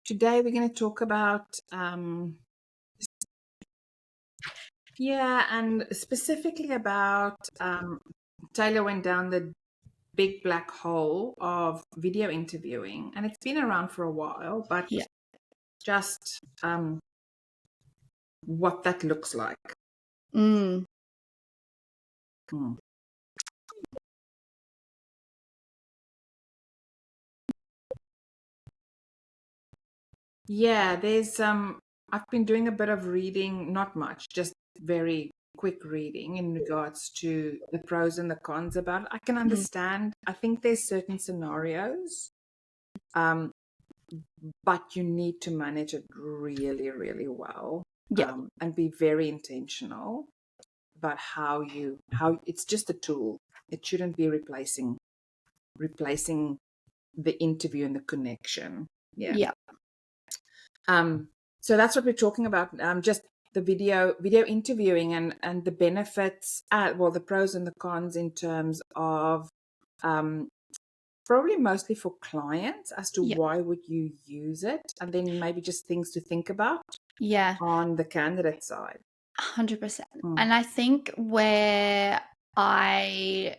Today we're going to talk about, and specifically about Taylor went down the big black hole of video interviewing, and it's been around for a while, but Yeah. just what that looks like. Mm. Yeah, I've been doing a bit of reading, not much, just very quick reading in regards to the pros and the cons about it. I can understand. I think there's certain scenarios, but you need to manage it really, really well. Yeah. And be very intentional about how it's just a tool. It shouldn't be replacing the interview and the connection. Yeah. So that's what we're talking about. Just the video interviewing and the benefits, the pros and the cons in terms of probably mostly for clients as to why would you use it, and then maybe just things to think about on the candidate side. 100%. And I think where I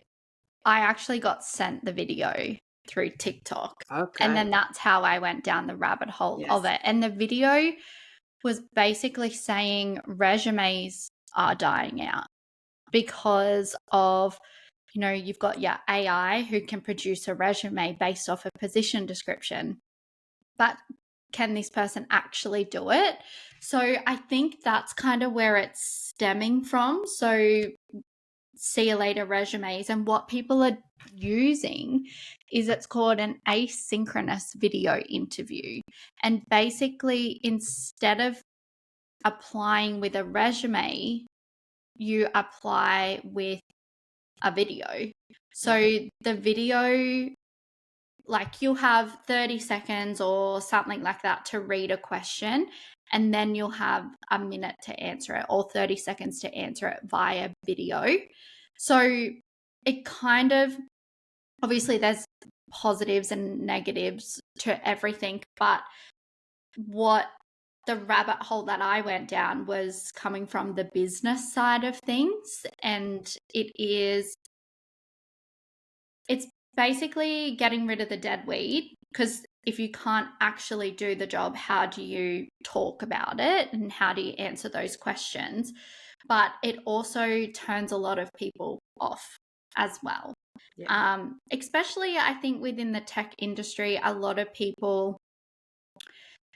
actually got sent the video through TikTok. Okay. And then that's how I went down the rabbit hole of it. And the video was basically saying resumes are dying out because of, you've got your AI who can produce a resume based off a position description. But can this person actually do it? So I think that's kind of where it's stemming from. So see you later resumes, and what people are using is it's called an asynchronous video interview. And basically, instead of applying with a resume, you apply with a video. So the video, like, you'll have 30 seconds or something like that to read a question, and then you'll have a minute to answer it or 30 seconds to answer it via video. So it kind of, obviously there's positives and negatives to everything, but what the rabbit hole that I went down was coming from the business side of things, and it's basically getting rid of the dead weight, because if you can't actually do the job, how do you talk about it and how do you answer those questions? But it also turns a lot of people off as well. Especially, I think, within the tech industry, a lot of people,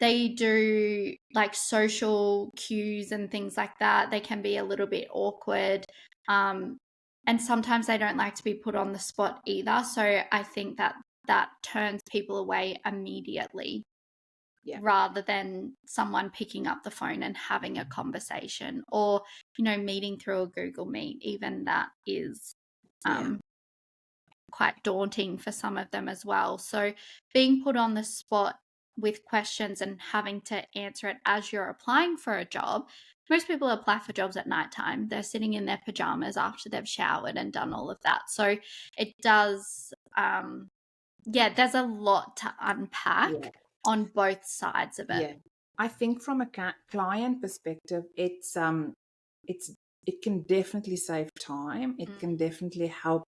they do like social cues and things like that. They can be a little bit awkward. And sometimes they don't like to be put on the spot either. So I think that turns people away immediately, rather than someone picking up the phone and having a conversation, or, meeting through a Google Meet. Even that is quite daunting for some of them as well. So being put on the spot with questions and having to answer it as you're applying for a job. Most people apply for jobs at nighttime. They're sitting in their pajamas after they've showered and done all of that. So it does, there's a lot to unpack on both sides of it. Yeah, I think from a client perspective, it can definitely save time. It can definitely help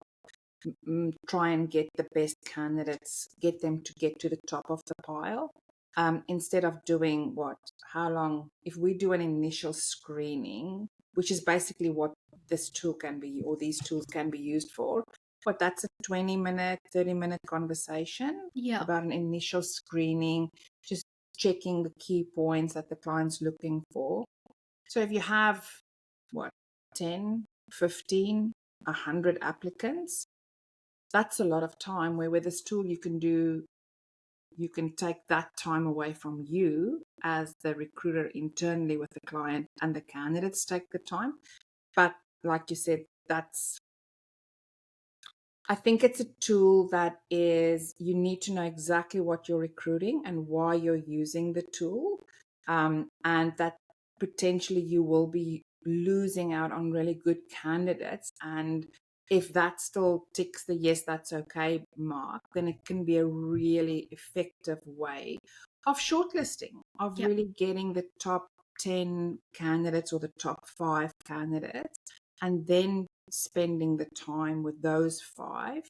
try and get the best candidates, get them to get to the top of the pile. Instead of doing how long, if we do an initial screening, which is basically what this tool can be, or these tools can be used for, but that's a 20-minute, 30-minute conversation about an initial screening, just checking the key points that the client's looking for. So if you have 10, 15, 100 applicants, that's a lot of time, where with this tool you can take that time away from you as the recruiter internally with the client, and the candidates take the time. But like you said, I think it's a tool that you need to know exactly what you're recruiting and why you're using the tool, and that potentially you will be losing out on really good candidates. And if that still ticks the yes, that's okay mark, then it can be a really effective way shortlisting, of Yep. really getting the top 10 candidates or the top 5 candidates, and then spending the time with those 5,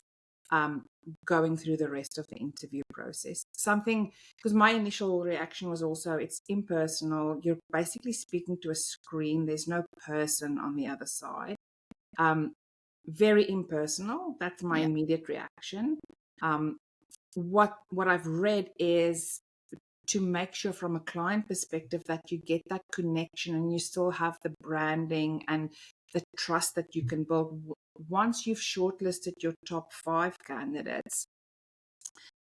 going through the rest of the interview process. Something, because my initial reaction was also, it's impersonal. You're basically speaking to a screen. There's no person on the other side. Very impersonal. That's my Yep. immediate reaction. What I've read is to make sure from a client perspective that you get that connection and you still have the branding and the trust that you can build once you've shortlisted your top 5 candidates,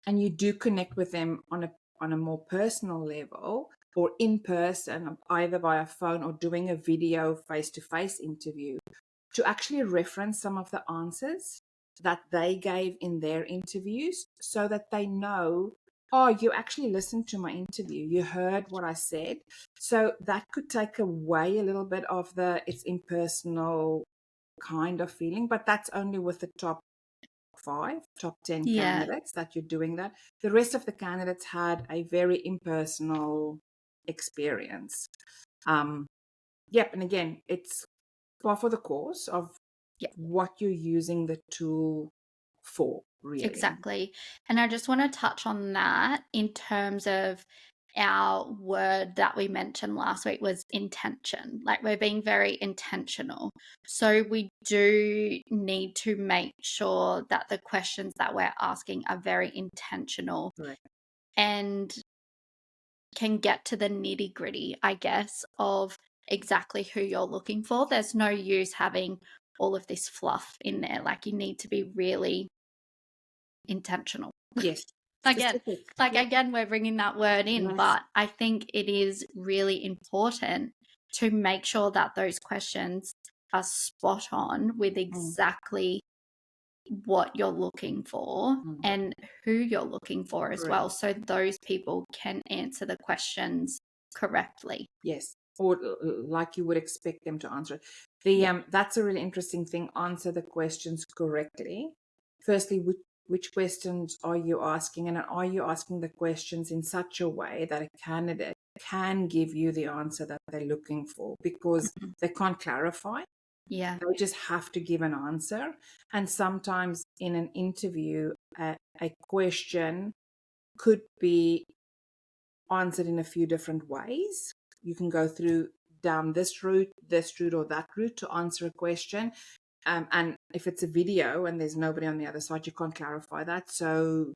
and you do connect with them on a more personal level or in person, either via phone or doing a video face-to-face interview, to actually reference some of the answers that they gave in their interviews, so that they know, oh, you actually listened to my interview, you heard what I said. So that could take away a little bit of the it's impersonal kind of feeling, but that's only with the top 10 Yeah. candidates that you're doing that. The rest of the candidates had a very impersonal experience. Yep, and again, it's par for the course of Yep. what you're using the tool for, really. Exactly. And I just want to touch on that in terms of our word that we mentioned last week was intention. Like, we're being very intentional. So we do need to make sure that the questions that we're asking are very intentional. Correct. And can get to the nitty gritty, I guess, of exactly who you're looking for. There's no use having all of this fluff in there. Like, you need to be really intentional. Yes. Again, Specific. Yep. again, we're bringing that word in, Yes. but I think it is really important to make sure that those questions are spot on with exactly what you're looking for and who you're looking for as well, so those people can answer the questions correctly. Yes, or like you would expect them to answer it. That's a really interesting thing. Answer the questions correctly. Firstly, which questions are you asking, and are you asking the questions in such a way that a candidate can give you the answer that they're looking for, because they can't clarify. Yeah. They just have to give an answer. And sometimes in an interview, a question could be answered in a few different ways. You can go down this route, or that route to answer a question. And if it's a video and there's nobody on the other side, you can't clarify that. So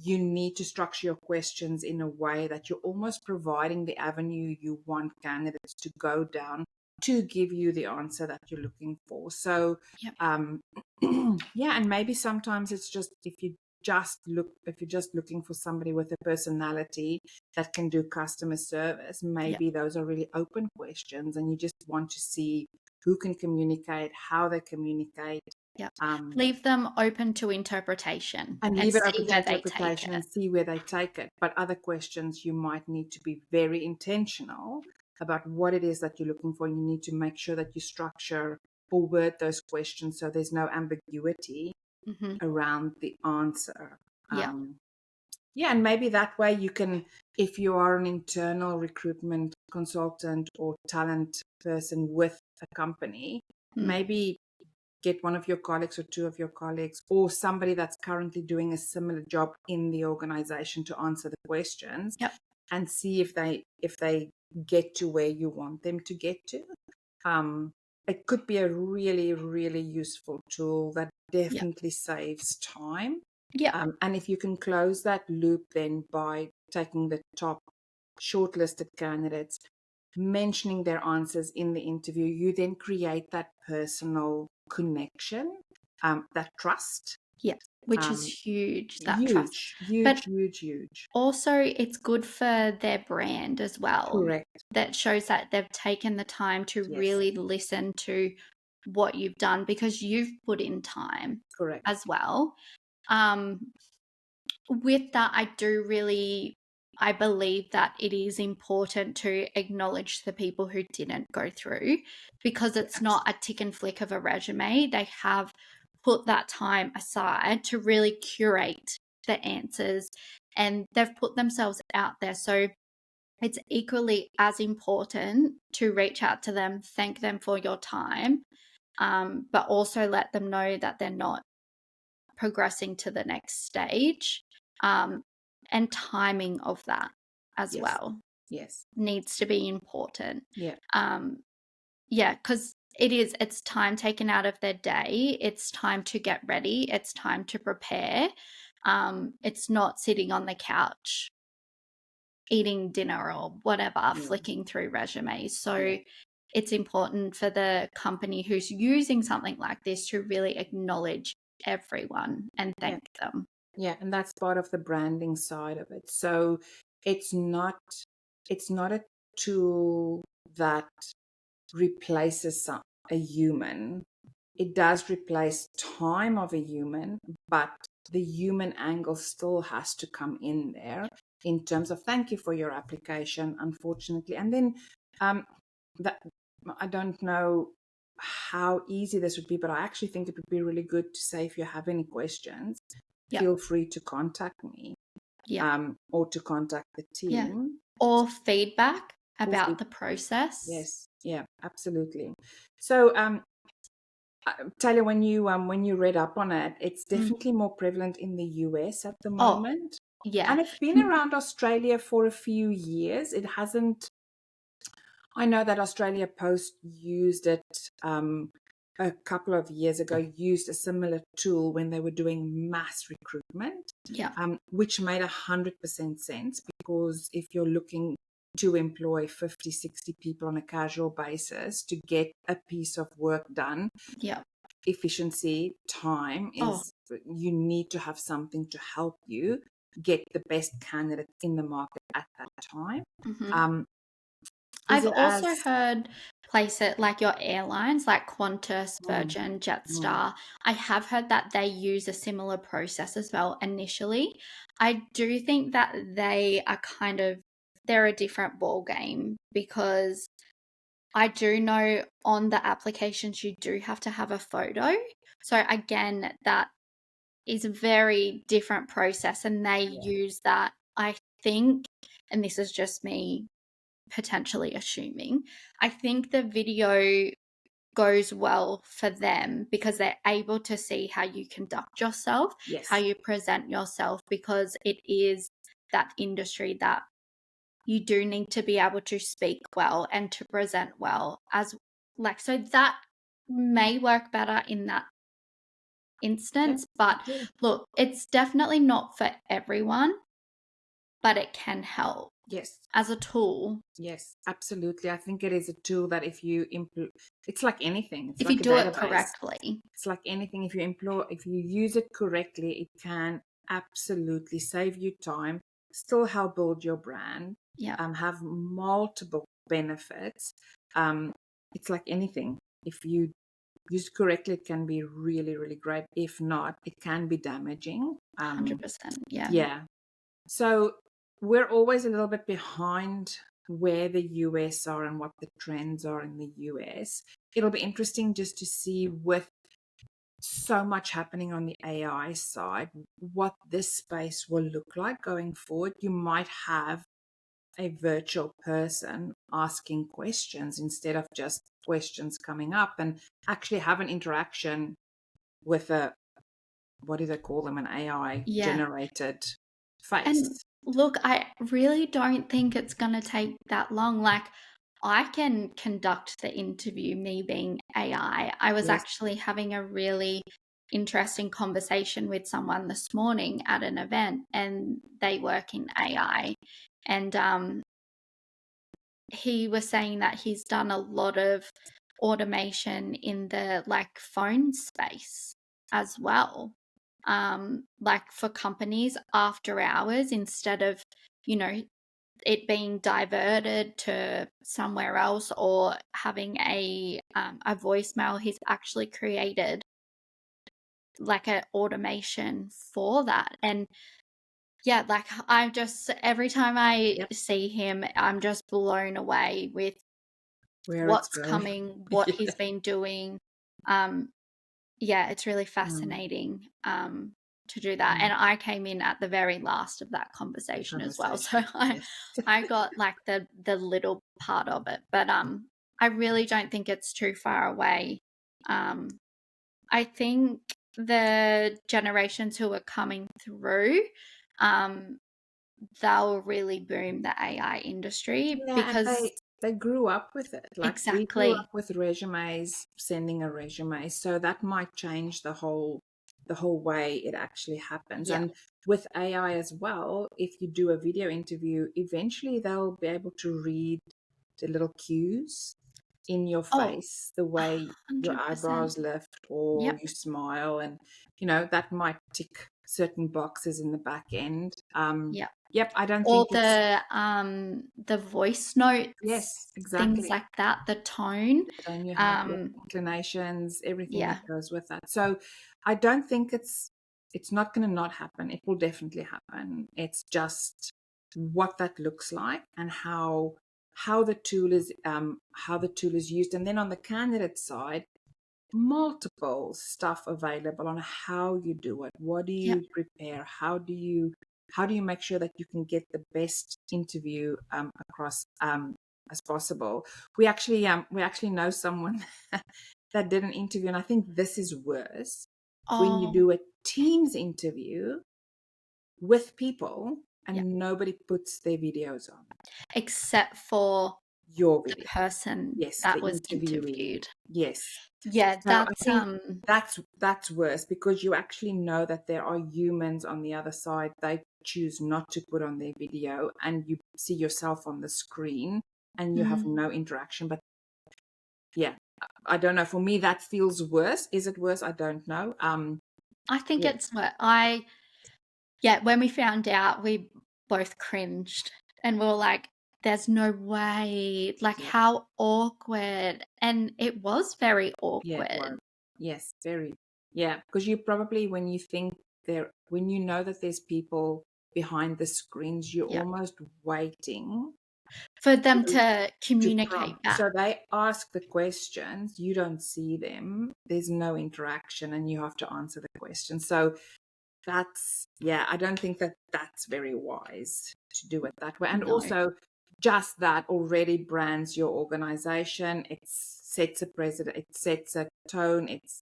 you need to structure your questions in a way that you're almost providing the avenue you want candidates to go down to give you the answer that you're looking for. So, yeah, and maybe sometimes it's just if you're just looking for somebody with a personality that can do customer service, maybe those are really open questions, and you just want to see who can communicate, how they communicate. Leave them open to interpretation and leave it open to where they interpretation take and see where they take it. But other questions, you might need to be very intentional about what it is that you're looking for. You need to make sure that you structure or word those questions so there's no ambiguity around the answer. And maybe that way you can, if you are an internal recruitment consultant or talent person with a company, maybe get one of your colleagues or two of your colleagues or somebody that's currently doing a similar job in the organization to answer the questions and see if they get to where you want them to get to. It could be a really, really useful tool that definitely saves time. And if you can close that loop then by taking the top shortlisted candidates, mentioning their answers in the interview, you then create that personal connection, that trust. Which is huge. That huge, trust. huge. Also, it's good for their brand as well. Correct. That shows that they've taken the time to really listen to what you've done, because you've put in time. Correct. As well. With that, I believe that it is important to acknowledge the people who didn't go through, because it's not a tick and flick of a resume. They have put that time aside to really curate the answers and they've put themselves out there. So it's equally as important to reach out to them, thank them for your time, but also let them know that they're not progressing to the next stage, and timing of that as well needs to be important. Because it's time taken out of their day. It's time to get ready. It's time to prepare. It's not sitting on the couch eating dinner or whatever, flicking through resumes. So it's important for the company who's using something like this to really acknowledge everyone and thank them. Yeah, and that's part of the branding side of it. So it's not a tool that replaces a human. It does replace time of a human, but the human angle still has to come in there in terms of thank you for your application, unfortunately. And then that I don't know how easy this would be, but I actually think it would be really good to say, if you have any questions, feel free to contact me, or to contact the team, or feedback about the process. Yes, yeah, absolutely. So, Taylor, when you read up on it, it's definitely more prevalent in the US at the moment. And it's been around Australia for a few years. It hasn't. I know that Australia Post used it a couple of years ago, used a similar tool when they were doing mass recruitment, which made 100% sense, because if you're looking to employ 50, 60 people on a casual basis to get a piece of work done, efficiency, time is, you need to have something to help you get the best candidate in the market at that time. I've also heard places like your airlines, like Qantas, Virgin, Jetstar. I have heard that they use a similar process as well initially. I do think that they are they're a different ball game, because I do know on the applications you do have to have a photo. So again, that is a very different process, and they use that, I think, and this is just me potentially assuming, I think the video goes well for them because they're able to see how you conduct yourself, how you present yourself, because it is that industry that you do need to be able to speak well and to present well, so that may work better in that instance. But look, it's definitely not for everyone, but it can help. As a tool. Yes, absolutely. I think it is a tool that if you it's like anything. It's if like you do it correctly. It's like anything. If you use it correctly, it can absolutely save you time, still help build your brand, have multiple benefits. It's like anything. If you use it correctly, it can be really, really great. If not, it can be damaging. 100%. Yeah. So we're always a little bit behind where the US are and what the trends are in the US. It'll be interesting just to see, with so much happening on the AI side, what this space will look like going forward. You might have a virtual person asking questions instead of just questions coming up, and actually have an interaction with what do they call them, an AI generated face. And look, I really don't think it's going to take that long. Like, I can conduct the interview, me being AI. I was actually having a really interesting conversation with someone this morning at an event, and they work in AI. And he was saying that he's done a lot of automation in the phone space as well. Like for companies after hours, instead of, it being diverted to somewhere else or having a voicemail, he's actually created an automation for that. And every time I see him, I'm just blown away with what's coming, what he's been doing. It's really fascinating. to do that. And I came in at the very last of that conversation as well. So I got like the little part of it. But I really don't think it's too far away. I think the generations who are coming through, they'll really boom the AI industry because they grew up with it. Like exactly. We grew up with resumes, sending a resume. So that might change the whole way it actually happens. And with AI as well, if you do a video interview, eventually they'll be able to read the little cues in your face, the way 100%. Your eyebrows lift or you smile, and that might tick certain boxes in the back end. I don't or think the voice notes, yes, exactly, things like that, the tone you have, inclinations, everything that goes with that. So I don't think it's not going to not happen. It will definitely happen. It's just what that looks like and how the tool is used. And then on the candidate side, multiple stuff available on how you do it. What do you prepare? How do you make sure that you can get the best interview across as possible? We actually know someone that did an interview, and I think this is worse when you do a Teams interview with people and nobody puts their videos on except for your video. The person that was interviewed. Yes. Yeah, so that's worse, because you actually know that there are humans on the other side. They choose not to put on their video, and you see yourself on the screen and you have no interaction. But I don't know. For me, that feels worse. Is it worse? I don't know. I think it's what when we found out, we both cringed and we were like, there's no way, like how awkward. And it was very awkward. Yes, very. Yeah, because you probably, when you know that there's people behind the screens, you're almost waiting for them to communicate back. So they ask the questions, you don't see them, there's no interaction, and you have to answer the question. So that's, I don't think that that's very wise to do it that way. And also, just that already brands your organization. It sets a precedent, it sets a tone. It's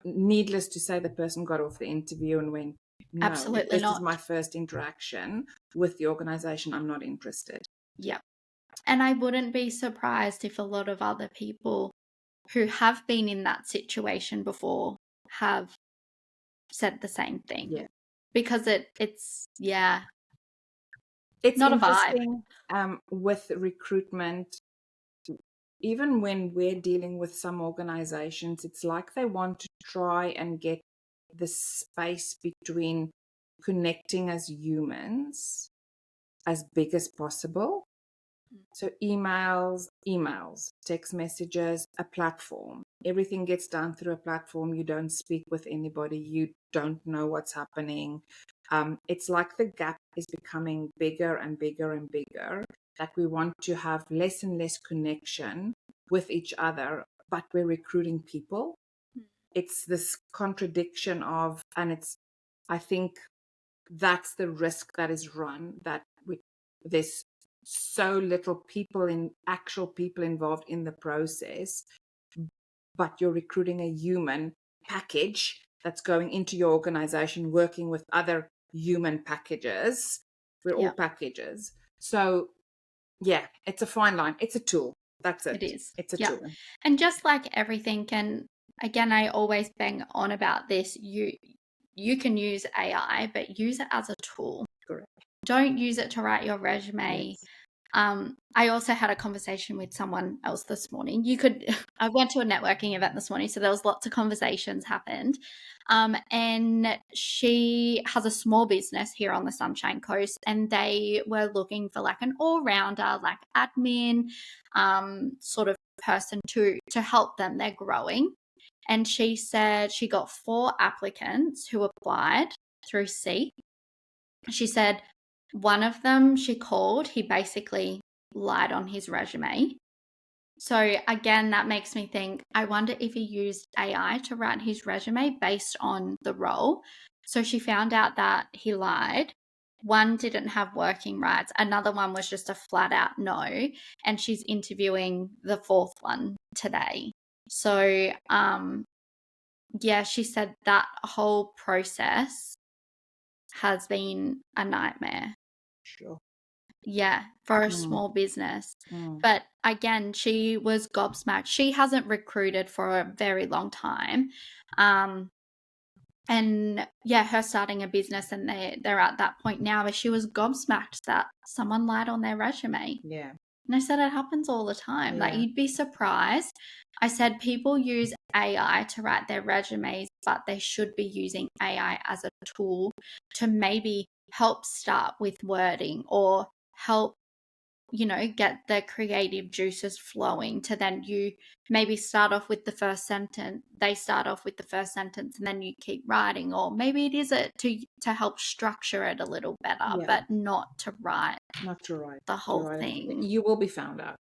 needless to say, the person got off the interview and went, no, absolutely not. This is my first interaction with the organization. I'm not interested. Yeah. And I wouldn't be surprised if a lot of other people who have been in that situation before have said the same thing. Yeah. Because it's it's not a vibe. With recruitment, even when we're dealing with some organizations, it's like they want to try and get the space between connecting as humans as big as possible. So emails, text messages, a platform. Everything gets done through a platform. You don't speak with anybody. You don't know what's happening. It's like the gap is becoming bigger and bigger and bigger, that we want to have less and less connection with each other, but we're recruiting people. It's this contradiction of, and I think that's the risk that is run, that there's so little actual people involved in the process, but you're recruiting a human package that's going into your organization, working with other human packages. We're all packages. So it's a fine line. It's a tool. That's it. It is. It's a tool. And just like everything, and again, I always bang on about this, you can use AI, but use it as a tool. Correct. Don't use it to write your resume. Yes. I also had a conversation with someone else this morning. I went to a networking event this morning, so there was lots of conversations happened. And she has a small business here on the Sunshine Coast, and they were looking for like an all-rounder, like admin, sort of person to help them. They're growing. And she said she got 4 applicants who applied through Seek. She said one of them she called, he basically lied on his resume. So again, that makes me think, I wonder if he used AI to write his resume based on the role. So she found out that he lied. One didn't have working rights. Another one was just a flat out no. And she's interviewing the fourth one today. So, yeah, she said that whole process has been a nightmare. Sure. Yeah, for a small business. Mm. But again, she was gobsmacked. She hasn't recruited for a very long time. And yeah, her starting a business and they're at that point now, but she was gobsmacked that someone lied on their resume. Yeah. And I said it happens all the time. Like, Yeah. you'd be surprised. I said people use AI to write their resumes, but they should be using AI as a tool to maybe help start with wording or help, get the creative juices flowing to then you maybe start off with the first sentence. They start off with the first sentence and then you keep writing, or maybe it is to help structure it a little better, but not to write the whole thing. You will be found out.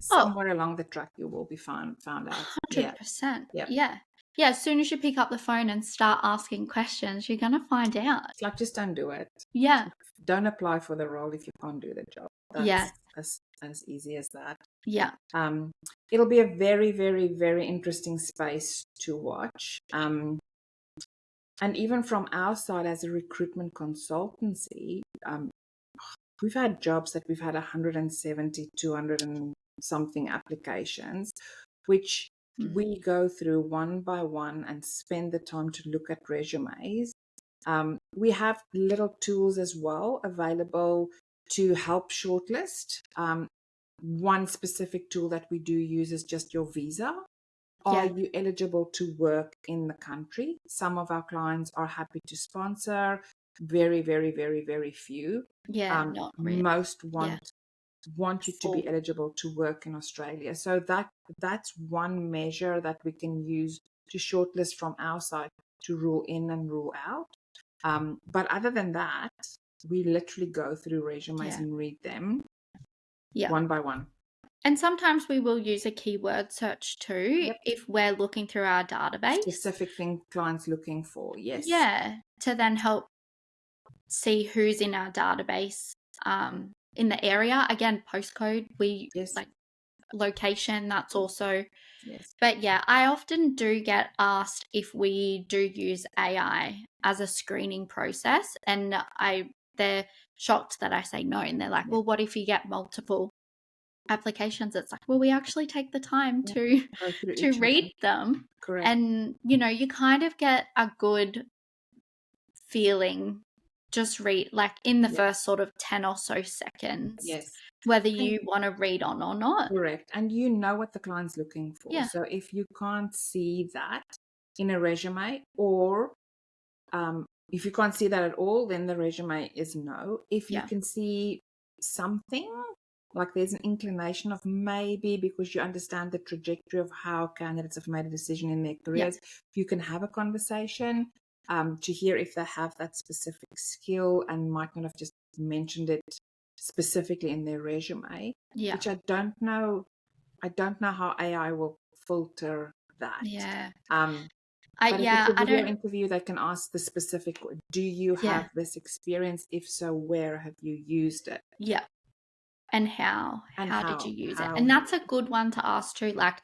Somewhere along the track, you will be found out. 100%. Yeah. As soon as you pick up the phone and start asking questions, you're going to find out. It's like, just don't do it. Yeah. Don't apply for the role if you can't do the job. That's as easy as that. Yeah. It'll be a very, very, very interesting space to watch. And even from our side as a recruitment consultancy, we've had jobs that we've had 170, 200 and something applications, which we go through one by one and spend the time to look at resumes. We have little tools as well available to help shortlist. One specific tool that we do use is just your visa. Are you eligible to work in the country? Some of our clients are happy to sponsor. Very, very, very, very few. Not really. Most want you to be eligible to work in Australia. So that's one measure that we can use to shortlist from our side to rule in and rule out. But other than that, we literally go through resumes and read them one by one. And sometimes we will use a keyword search too if we're looking through our database. Specific thing clients looking for, yes. Yeah, to then help see who's in our database in the area. Again, postcode, like location, that's also. Yes. But yeah, I often do get asked if we do use AI as a screening process, and they're shocked that I say no, and they're like, well, what if you get multiple applications? It's like, well, we actually take the time to read them. Correct. And you kind of get a good feeling, just read like in the first sort of 10 or so seconds, whether you want to read on or not. Correct. And you know what the client's looking for. So if you can't see that in a resume, or if you can't see that at all, then the resume is no. If you can see something, like there's an inclination of maybe, because you understand the trajectory of how candidates have made a decision in their careers, you can have a conversation to hear if they have that specific skill and might not have just mentioned it specifically in their resume, which I don't know how AI will filter that. But if it's a video interview, they can ask the specific, do you have this experience? If so, where have you used it? And how did you use it? And that's a good one to ask too, like,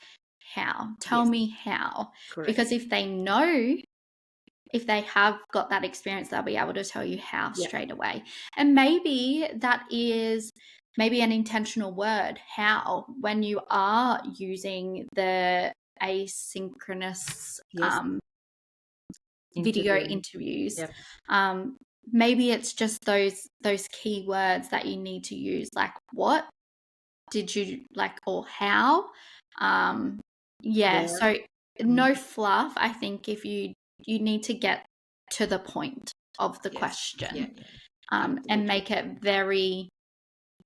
how? Tell me how. Correct. Because if they know, if they have got that experience, they'll be able to tell you how straight away. And maybe that is an intentional word, how, when you are using the asynchronous video interviews. Maybe it's just those key words that you need to use, like what did you like, or how. So no fluff. I think if you need to get to the point of the question and make it very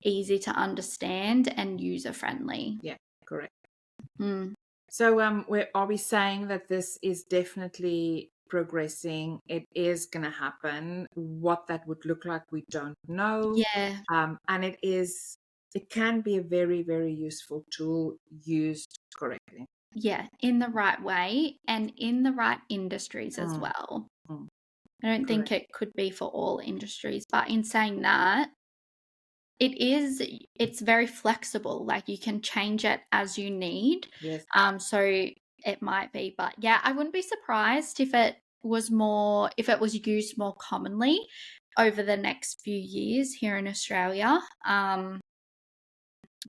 easy to understand and user friendly. Correct. So are we saying that this is definitely progressing? It is going to happen. What that would look like, we don't know. And it is it can be a very, very useful tool used correctly. Yeah, in the right way and in the right industries as well. I don't think it could be for all industries, but in saying that, it's very flexible. Like, you can change it as you need. Yes. So it might be, but yeah, I wouldn't be surprised if it was used more commonly over the next few years here in Australia.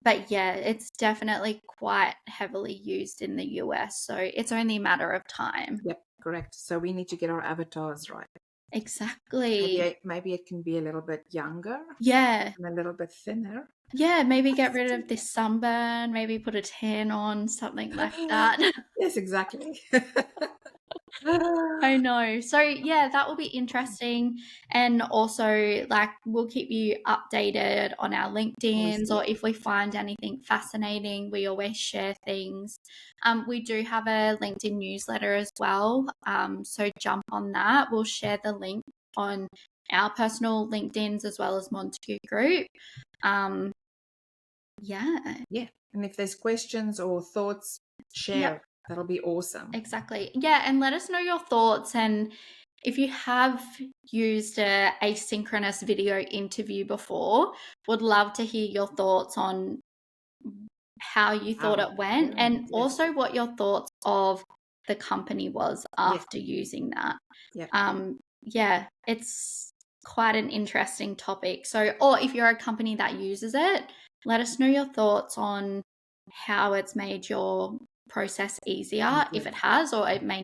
But yeah, it's definitely quite heavily used in the US, so it's only a matter of time. Yep, correct. So we need to get our avatars right. Exactly. Maybe it can be a little bit younger. Yeah. And a little bit thinner. Yeah, maybe get rid of this sunburn, maybe put a tan on, something like that. Yes, exactly. I know. So yeah, that will be interesting. And also, like, we'll keep you updated on our LinkedIn's, or if we find anything fascinating, we always share things. We do have a LinkedIn newsletter as well. So jump on that. We'll share the link on our personal LinkedIn's as well as Montague Group. Yeah. Yeah. And if there's questions or thoughts, share. Yep. That'll be awesome. Exactly. Yeah. And let us know your thoughts. And if you have used a asynchronous video interview before, would love to hear your thoughts on how you thought it went, and also what your thoughts of the company was after using that. Yeah, it's quite an interesting topic. So, or if you're a company that uses it, let us know your thoughts on how it's made your process easier, if it has, or it may